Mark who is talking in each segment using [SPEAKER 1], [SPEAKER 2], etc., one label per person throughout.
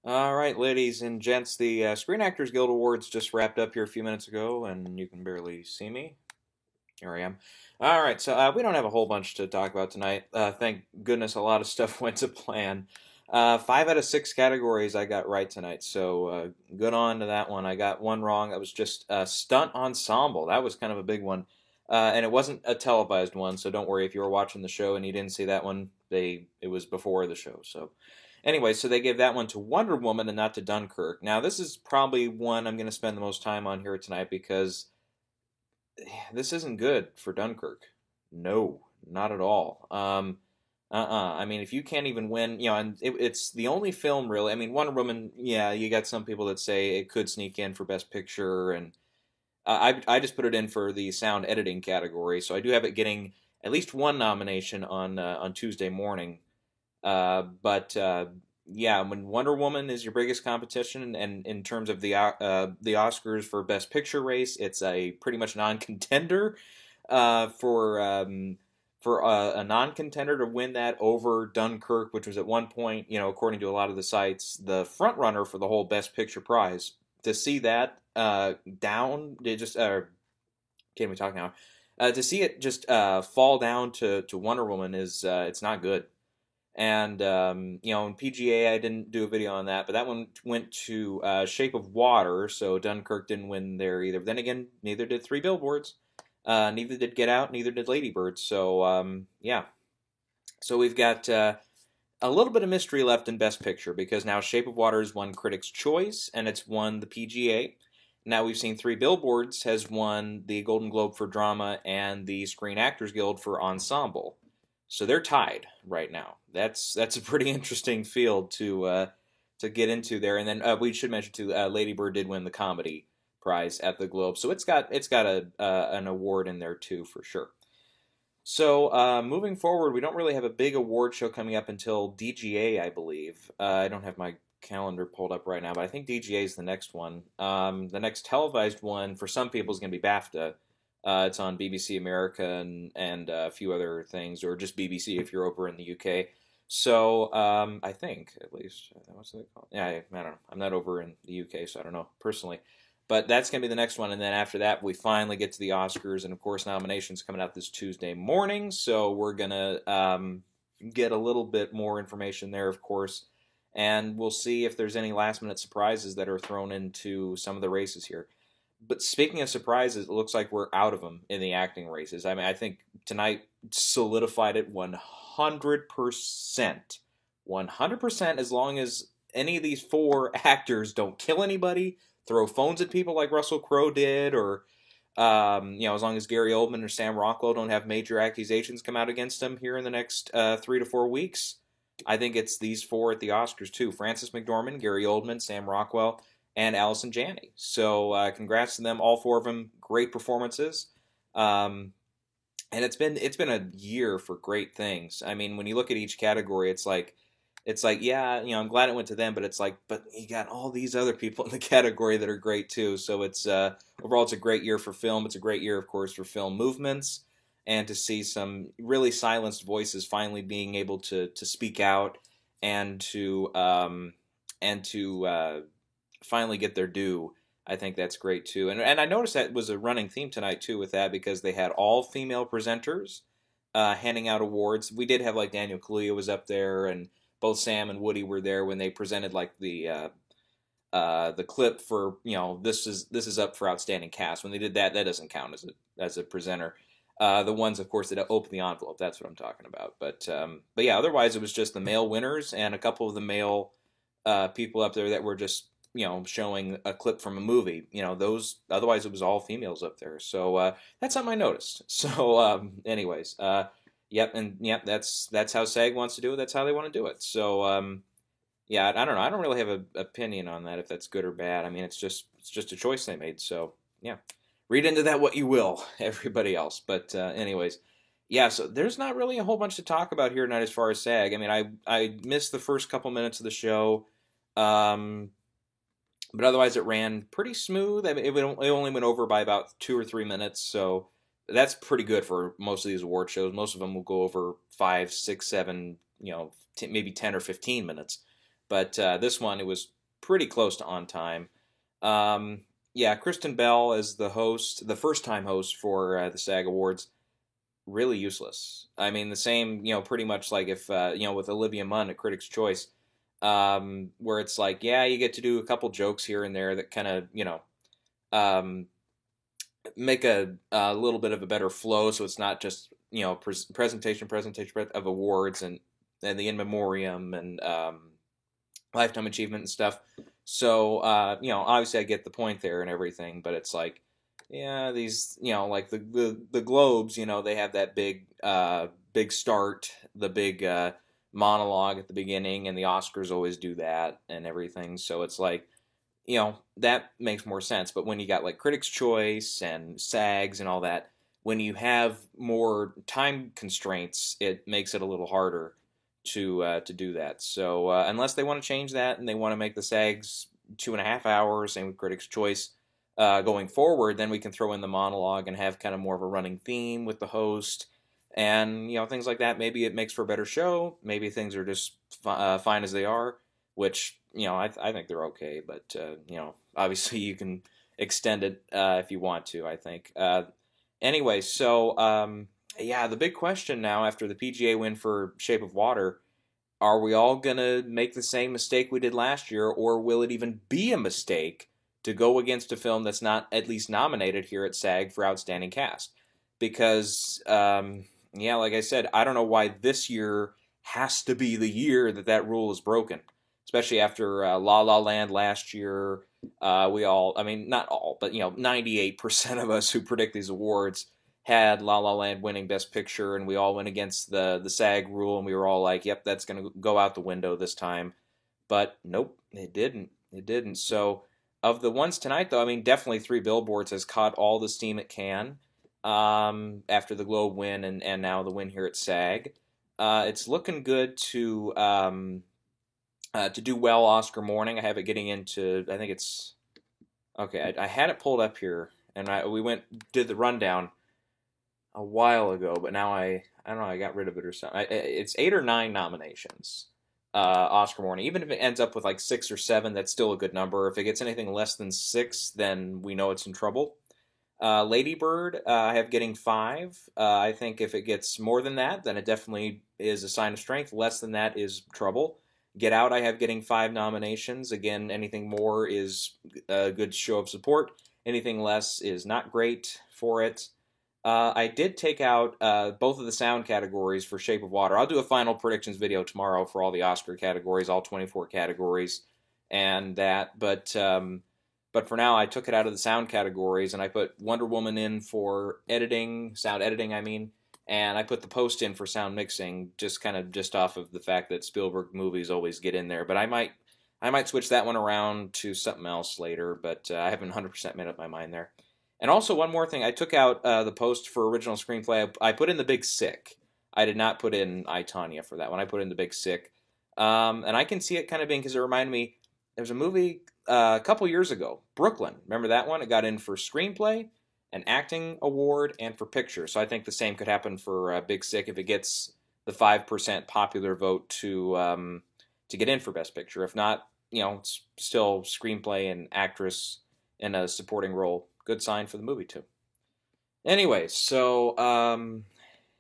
[SPEAKER 1] All right, ladies and gents, the Screen Actors Guild Awards just wrapped up here a few minutes ago, and you can barely see me. Here I am. All right, so we don't have a whole bunch to talk about tonight. Thank goodness a lot of stuff went to plan. 5 out of 6 categories I got right tonight, so good on to that one. I got one wrong. That was just stunt ensemble. That was kind of a big one, and it wasn't a televised one. So don't worry if you were watching the show and you didn't see that one. It was before the show. So anyway, so they gave that one to Wonder Woman and not to Dunkirk. Now this is probably one I'm going to spend the most time on here tonight because this isn't good for Dunkirk. No, not at all. I mean, if you can't even win, and it's the only film really. I mean, Wonder Woman. Yeah, you got some people that say it could sneak in for Best Picture, and I just put it in for the sound editing category. So I do have it getting at least one nomination on Tuesday morning. But yeah, when Wonder Woman is your biggest competition, and in terms of the Oscars for Best Picture race, it's a pretty much non-contender. For a non-contender to win that over Dunkirk, which was at one point, according to a lot of the sites, the front runner for the whole Best Picture prize. To see that down, it just can't even talk now. To see it just fall down to Wonder Woman is it's not good. And in PGA, I didn't do a video on that, but that one went to Shape of Water, so Dunkirk didn't win there either. But then again, neither did Three Billboards. Neither did Get Out, neither did Lady Bird. So, yeah. So we've got a little bit of mystery left in Best Picture, because now Shape of Water has won Critics' Choice, and it's won the PGA. Now we've seen Three Billboards has won the Golden Globe for Drama and the Screen Actors Guild for Ensemble. So they're tied right now. That's a pretty interesting field to get into there. And then we should mention too, Lady Bird did win the comedy prize at the Globe, so it's got an award in there too for sure. So moving forward, we don't really have a big award show coming up until DGA, I believe. I don't have my calendar pulled up right now, but I think DGA is the next one. The next televised one for some people is going to be BAFTA. It's on BBC America and a few other things, or just BBC if you're over in the UK. So I think, at least, what's it called? Yeah, I don't know. I'm not over in the UK, so I don't know personally. But that's going to be the next one, and then after that, we finally get to the Oscars, and of course, nominations coming out this Tuesday morning. So we're going to get a little bit more information there, of course, and we'll see if there's any last-minute surprises that are thrown into some of the races here. But speaking of surprises, it looks like we're out of them in the acting races. I mean, I think tonight solidified it 100%. 100%, as long as any of these 4 actors don't kill anybody, throw phones at people like Russell Crowe did, or as long as Gary Oldman or Sam Rockwell don't have major accusations come out against them here in the next 3 to 4 weeks. I think it's these 4 at the Oscars too: Frances McDormand, Gary Oldman, Sam Rockwell, and Allison Janney. So congrats to them, all 4 of them. Great performances. And it's been a year for great things. I mean, when you look at each category, it's like, yeah, I'm glad it went to them, but it's like, but you got all these other people in the category that are great too. So it's overall, it's a great year for film. It's a great year, of course, for film movements, and to see some really silenced voices finally being able to speak out and to finally get their due. I think that's great too. And I noticed that was a running theme tonight too with that, because they had all female presenters handing out awards. We did have, like, Daniel Kaluuya was up there, and both Sam and Woody were there when they presented, like, the clip for, this is up for outstanding cast. When they did that doesn't count as a presenter. The ones, of course, that opened the envelope, that's what I'm talking about. But yeah, otherwise it was just the male winners and a couple of the male people up there that were just showing a clip from a movie. Those, otherwise it was all females up there. So that's something I noticed. So anyways, yep, that's how SAG wants to do it. That's how they want to do it. So yeah, I don't know. I don't really have an opinion on that, if that's good or bad. I mean, it's just a choice they made. So yeah, read into that what you will, everybody else. But anyways, yeah. So there's not really a whole bunch to talk about here tonight as far as SAG. I mean, I missed the first couple minutes of the show. But otherwise, it ran pretty smooth. I mean, it only went over by about 2 or 3 minutes, so that's pretty good for most of these award shows. Most of them will go over 5, 6, 7, maybe 10 or 15 minutes. But this one, it was pretty close to on time. Yeah, Kristen Bell as the host, the first time host for the SAG Awards, really useless. I mean, the same, pretty much like if, with Olivia Munn at Critics' Choice, where it's like, yeah, you get to do a couple jokes here and there that kind of, um, make a little bit of a better flow, so it's not just presentation of awards and the in memoriam and lifetime achievement and stuff. So obviously I get the point there and everything, but it's like, yeah, these like the Globes, they have that big start, the big monologue at the beginning, and the Oscars always do that and everything. So it's like, that makes more sense. But when you got like Critics' Choice and SAGs and all that, when you have more time constraints, it makes it a little harder to do that. So unless they want to change that and they want to make the SAGs 2.5 hours, same with Critics' Choice, going forward, then we can throw in the monologue and have kind of more of a running theme with the host and things like that. Maybe it makes for a better show. Maybe things are just fine as they are, which I think they're okay. But obviously you can extend it if you want to. I think. Anyway, so yeah, the big question now after the PGA win for Shape of Water, are we all gonna make the same mistake we did last year, or will it even be a mistake to go against a film that's not at least nominated here at SAG for Outstanding Cast? Because, yeah, like I said, I don't know why this year has to be the year that rule is broken, especially after La La Land last year. We all, I mean, not all, but 98% of us who predict these awards had La La Land winning Best Picture, and we all went against the SAG rule, and we were all like, yep, that's going to go out the window this time. But nope, it didn't. It didn't. So of the ones tonight, though, I mean, definitely Three Billboards has caught all the steam it can after the Globe win and now the win here at SAG. It's looking good to do well Oscar morning. I have it getting into, I think it's, okay, I had it pulled up here, and we did the rundown a while ago, but now I don't know, I got rid of it or something. It's 8 or 9 nominations, Oscar morning. Even if it ends up with like 6 or 7, that's still a good number. If it gets anything less than 6, then we know it's in trouble. Lady Bird, I have getting 5. I think if it gets more than that, then it definitely is a sign of strength. Less than that is trouble. Get Out, I have getting 5 nominations. Again, anything more is a good show of support. Anything less is not great for it. I did take out both of the sound categories for Shape of Water. I'll do a final predictions video tomorrow for all the Oscar categories, all 24 categories, and that. But for now, I took it out of the sound categories, and I put Wonder Woman in for editing, sound editing, I mean, and I put the post in for sound mixing, just off of the fact that Spielberg movies always get in there. But I might switch that one around to something else later, but I haven't 100% made up my mind there. And also, one more thing, I took out the post for original screenplay. I put in The Big Sick. I did not put in I, Tonya for that one. I put in The Big Sick. And I can see it kind of being, because it reminded me, there was a movie a couple years ago, Brooklyn. Remember that one? It got in for screenplay, an acting award, and for picture. So I think the same could happen for Big Sick if it gets the 5% popular vote to get in for Best Picture. If not, it's still screenplay and actress in a supporting role. Good sign for the movie, too. Anyway, so,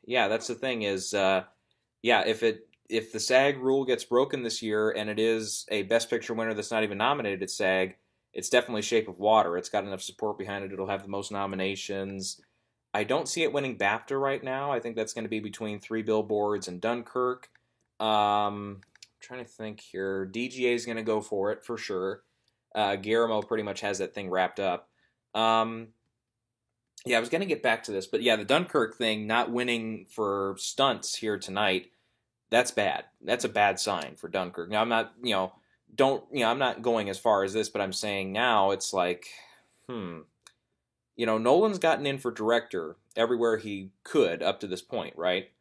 [SPEAKER 1] yeah, that's the thing is, yeah, if the SAG rule gets broken this year and it is a Best Picture winner that's not even nominated at SAG, it's definitely Shape of Water. It's got enough support behind it. It'll have the most nominations. I don't see it winning BAFTA right now. I think that's going to be between Three Billboards and Dunkirk. I'm trying to think here. DGA is going to go for it, for sure. Guillermo pretty much has that thing wrapped up. Yeah, I was going to get back to this, but yeah, the Dunkirk thing not winning for stunts here tonight, that's bad. That's a bad sign for Dunkirk. Now, I'm not, I'm not going as far as this, but I'm saying now it's like, Nolan's gotten in for director everywhere he could up to this point, right?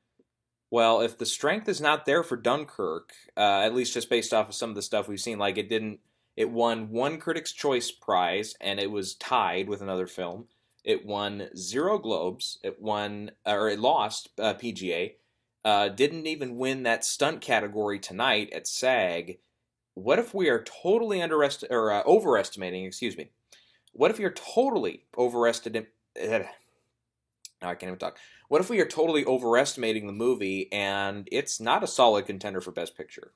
[SPEAKER 1] Well, if the strength is not there for Dunkirk, at least just based off of some of the stuff we've seen, like it won 1 Critics' Choice Prize, and it was tied with another film. It won 0 Globes. It lost PGA. Didn't even win that stunt category tonight at SAG. what if we are totally overestimating? Excuse me. What if you're totally overestimating? Now I can't even talk. What if we are totally overestimating the movie and it's not a solid contender for Best Picture?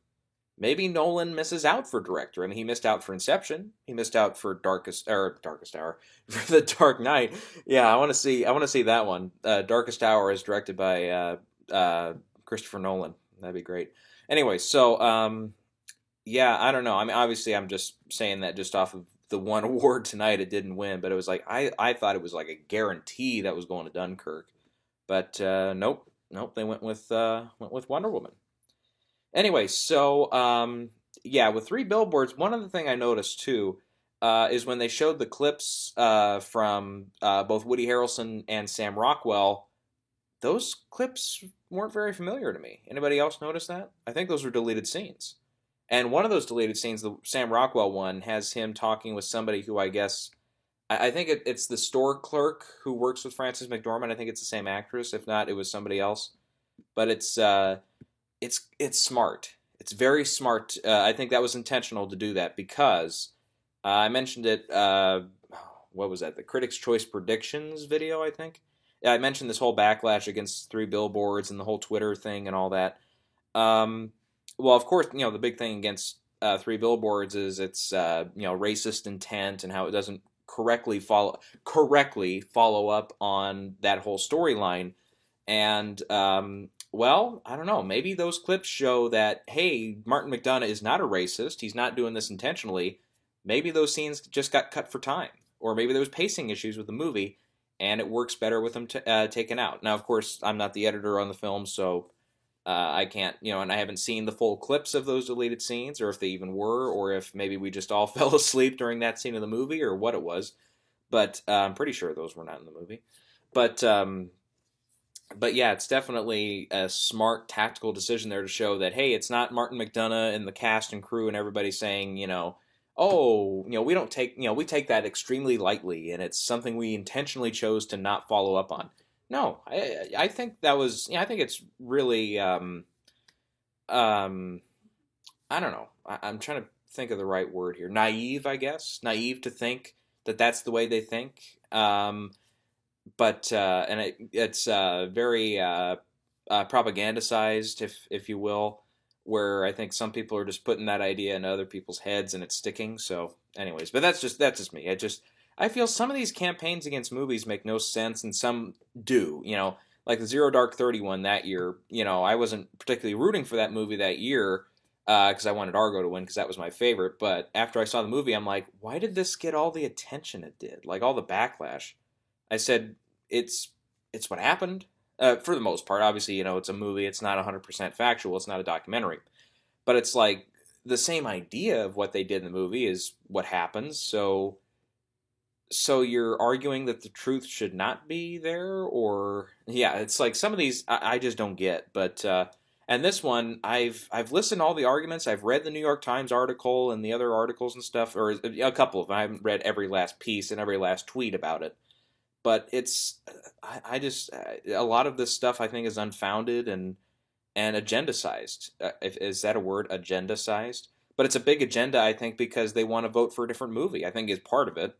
[SPEAKER 1] Maybe Nolan misses out for director. I mean, he missed out for Inception. He missed out for Darkest Hour, for The Dark Knight. Yeah, I want to see. I want to see that one. Darkest Hour is directed by Christopher Nolan. That'd be great. Anyway, so yeah, I don't know. I mean, obviously, I'm just saying that just off of the one award tonight. It didn't win, but it was like I thought it was like a guarantee that was going to Dunkirk, but nope. They went with Wonder Woman. Anyway, so yeah, with Three Billboards, one other thing I noticed too is when they showed the clips from both Woody Harrelson and Sam Rockwell, those clips weren't very familiar to me. Anybody else notice that? I think those were deleted scenes. And one of those deleted scenes, the Sam Rockwell one, has him talking with somebody who I guess I think it's the store clerk who works with Frances McDormand. I think it's the same actress. If not, it was somebody else. But it's smart. It's very smart. I think that was intentional to do that because I mentioned it. What was that? The Critics' Choice Predictions video, I think. Yeah, I mentioned this whole backlash against Three Billboards and the whole Twitter thing and all that. Well, of course, the big thing against Three Billboards is its racist intent and how it doesn't correctly follow up on that whole storyline. And well, I don't know. Maybe those clips show that, hey, Martin McDonagh is not a racist. He's not doing this intentionally. Maybe those scenes just got cut for time. Or maybe there was pacing issues with the movie, and it works better with them taken out. Now, of course, I'm not the editor on the film, so I can't, and I haven't seen the full clips of those deleted scenes, or if they even were, or if maybe we just all fell asleep during that scene of the movie, or what it was. But I'm pretty sure those were not in the movie. But yeah, it's definitely a smart tactical decision there to show that, hey, it's not Martin McDonagh and the cast and crew and everybody saying, we don't take, we take that extremely lightly and it's something we intentionally chose to not follow up on. No, I think that was, I think it's really, I don't know. I'm trying to think of the right word here. Naive, I guess. Naive to think that that's the way they think. But it's very propagandized, if you will, where I think some people are just putting that idea in other people's heads and it's sticking. So, anyways, but that's just me. I feel some of these campaigns against movies make no sense, and some do. Like the Zero Dark 30 one that year. I wasn't particularly rooting for that movie that year because I wanted Argo to win because that was my favorite. But after I saw the movie, I'm like, why did this get all the attention it did? Like all the backlash. I said, it's what happened, for the most part. Obviously, it's a movie. It's not 100% factual. It's not a documentary. But it's like the same idea of what they did in the movie is what happens. So you're arguing that the truth should not be there? Or, yeah, it's like some of these I just don't get. But, and this one, I've listened to all the arguments. I've read the New York Times article and the other articles and stuff, or a couple of them. I haven't read every last piece and every last tweet about it. But I just, a lot of this stuff I think is unfounded and agenda-sized. Is that a word, agenda-sized? But it's a big agenda, I think, because they want to vote for a different movie, I think is part of it.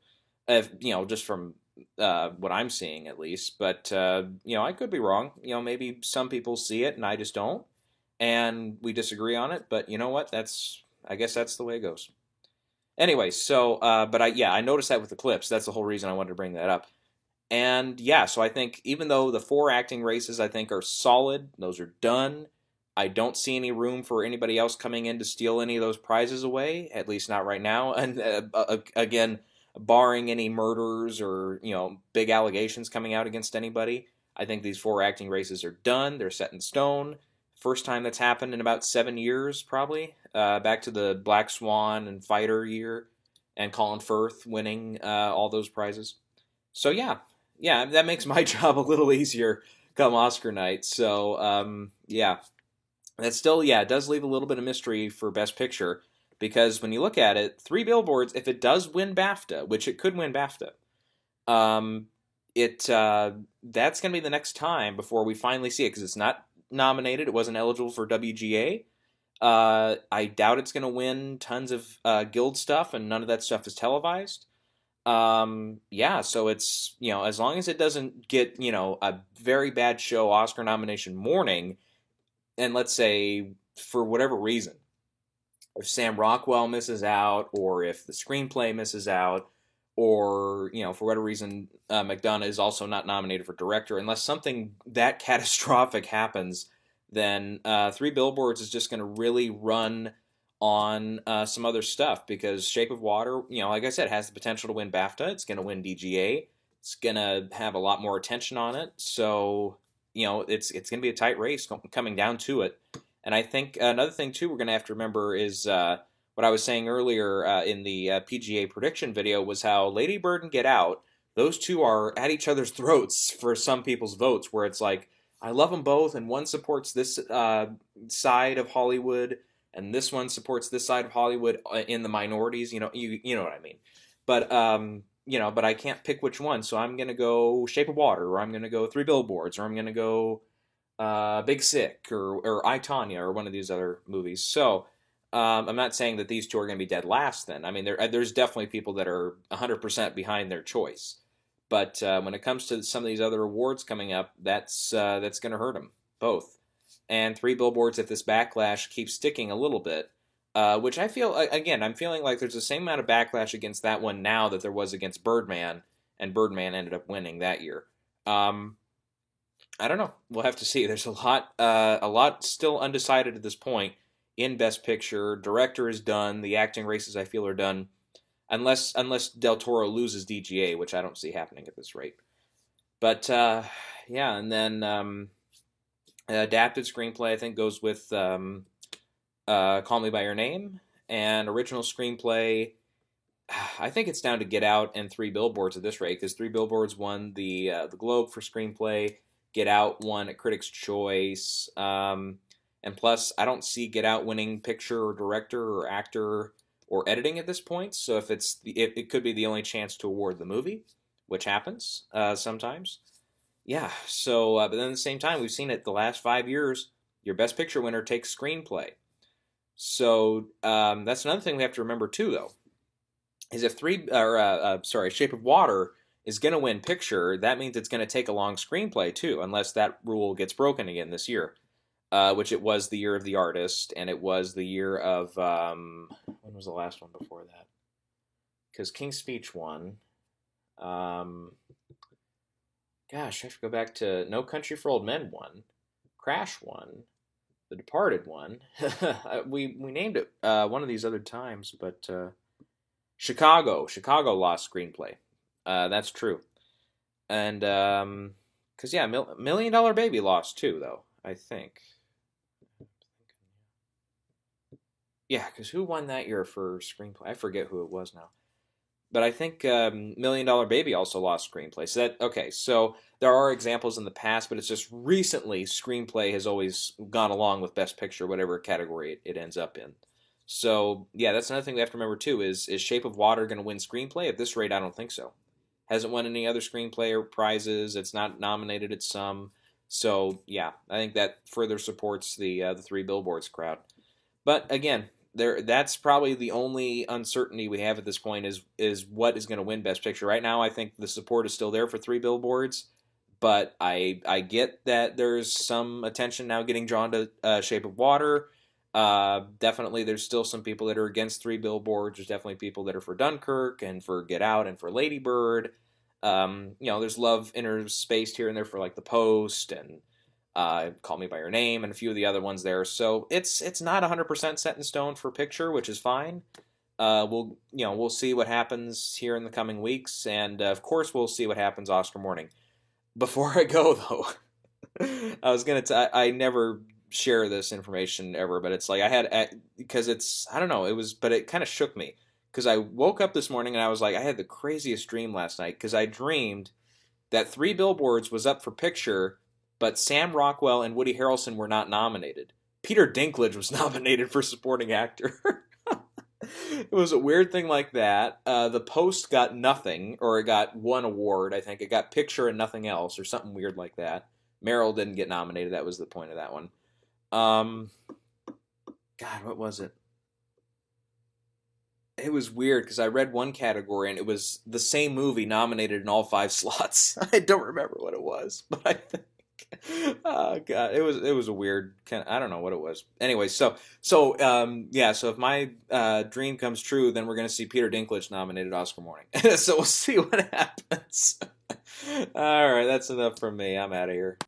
[SPEAKER 1] Just from what I'm seeing at least. But, I could be wrong. Maybe some people see it and I just don't. And we disagree on it. But you know what? I guess that's the way it goes. Anyway, so, but I noticed that with the clips. That's the whole reason I wanted to bring that up. And yeah, so I think even though the 4 acting races I think are solid, those are done. I don't see any room for anybody else coming in to steal any of those prizes away, at least not right now. And again, barring any murders or big allegations coming out against anybody, I think these 4 acting races are done. They're set in stone. First time that's happened in about 7 years, probably. Back to the Black Swan and Fighter year, and Colin Firth winning all those prizes. So yeah, that makes my job a little easier come Oscar night. So, yeah. That still, it does leave a little bit of mystery for Best Picture, because when you look at it, Three Billboards, if it does win BAFTA, which it could win BAFTA, that's going to be the next time before we finally see it, because it's not nominated. It wasn't eligible for WGA. I doubt it's going to win tons of guild stuff, and none of that stuff is televised. Yeah, so it's, as long as it doesn't get, a very bad show Oscar nomination morning, and let's say for whatever reason, if Sam Rockwell misses out, or if the screenplay misses out, or for whatever reason McDonough is also not nominated for director, unless something that catastrophic happens, then Three Billboards is just going to really run on some other stuff, because Shape of Water, like I said, has the potential to win BAFTA. It's going to win DGA. It's going to have a lot more attention on it. So it's going to be a tight race coming down to it. And I think another thing, too, we're going to have to remember is what I was saying earlier in the PGA prediction video was how Lady Bird and Get Out, those two are at each other's throats for some people's votes, where it's like, I love them both, and one supports this side of Hollywood, and this one supports this side of Hollywood in the minorities. You know what I mean. But but I can't pick which one, so I'm gonna go Shape of Water, or I'm gonna go Three Billboards, or I'm gonna go Big Sick, or I, Tonya, or one of these other movies. So I'm not saying that these two are going to be dead last. Then I mean, there's definitely people that are 100% behind their choice. But when it comes to some of these other awards coming up, that's going to hurt them both. And Three Billboards, if this backlash keeps sticking a little bit, which I feel, again, I'm feeling like there's the same amount of backlash against that one now that there was against Birdman, and Birdman ended up winning that year. I don't know. We'll have to see. There's a lot still undecided at this point in Best Picture. Director is done. The acting races, I feel, are done. Unless Del Toro loses DGA, which I don't see happening at this rate. But, yeah, and then adapted screenplay, I think, goes with Call Me By Your Name. And original screenplay, I think it's down to Get Out and Three Billboards at this rate, because Three Billboards won the Globe for screenplay. Get Out won at Critics' Choice. And plus, I don't see Get Out winning picture or director or actor or editing at this point. So if it could be the only chance to award the movie, which happens sometimes. Yeah. So, but then at the same time, we've seen it the last 5 years. Your Best Picture winner takes screenplay. So that's another thing we have to remember too, though, is if Shape of Water is going to win picture, that means it's going to take a long screenplay too, unless that rule gets broken again this year. Which it was the year of The Artist, and it was the year of, when was the last one before that? Because King's Speech won. Gosh, I have to go back to No Country for Old Men won. Crash won. The Departed won. we named it one of these other times, but Chicago lost screenplay. That's true. And, because, yeah, Million Dollar Baby lost too, though, I think. Yeah, because who won that year for screenplay? I forget who it was now. But I think Million Dollar Baby also lost screenplay. So there are examples in the past, but it's just recently screenplay has always gone along with Best Picture, whatever category it ends up in. So, yeah, that's another thing we have to remember, too, is Shape of Water going to win screenplay? At this rate, I don't think so. Hasn't won any other screenplay or prizes. It's not nominated at some. So, yeah, I think that further supports the Three Billboards crowd. But, again, that's probably the only uncertainty we have at this point is what is going to win Best Picture. Right now, I think the support is still there for Three Billboards, but I get that there's some attention now getting drawn to Shape of Water. Definitely, there's still some people that are against Three Billboards. There's definitely people that are for Dunkirk and for Get Out and for Lady Bird. There's love interspaced here and there for like The Post and Call Me By Your Name and a few of the other ones there. So it's not 100% set in stone for picture, which is fine. We'll see what happens here in the coming weeks, and of course we'll see what happens Oscar morning. Before I go though, I never share this information ever, but it's like because it kind of shook me, because I woke up this morning and I was like, I had the craziest dream last night, because I dreamed that Three Billboards was up for picture, but Sam Rockwell and Woody Harrelson were not nominated. Peter Dinklage was nominated for supporting actor. It was a weird thing like that. The Post got nothing, or it got one award, I think. It got picture and nothing else, or something weird like that. Meryl didn't get nominated. That was the point of that one. God, what was it? It was weird because I read one category and it was the same movie nominated in all 5 slots. I don't remember what it was, but I think, oh god, it was a weird kind. I don't know what it was. Anyway, yeah. So if my dream comes true, then we're gonna see Peter Dinklage nominated Oscar morning. So we'll see what happens. All right, that's enough from me. I'm out of here.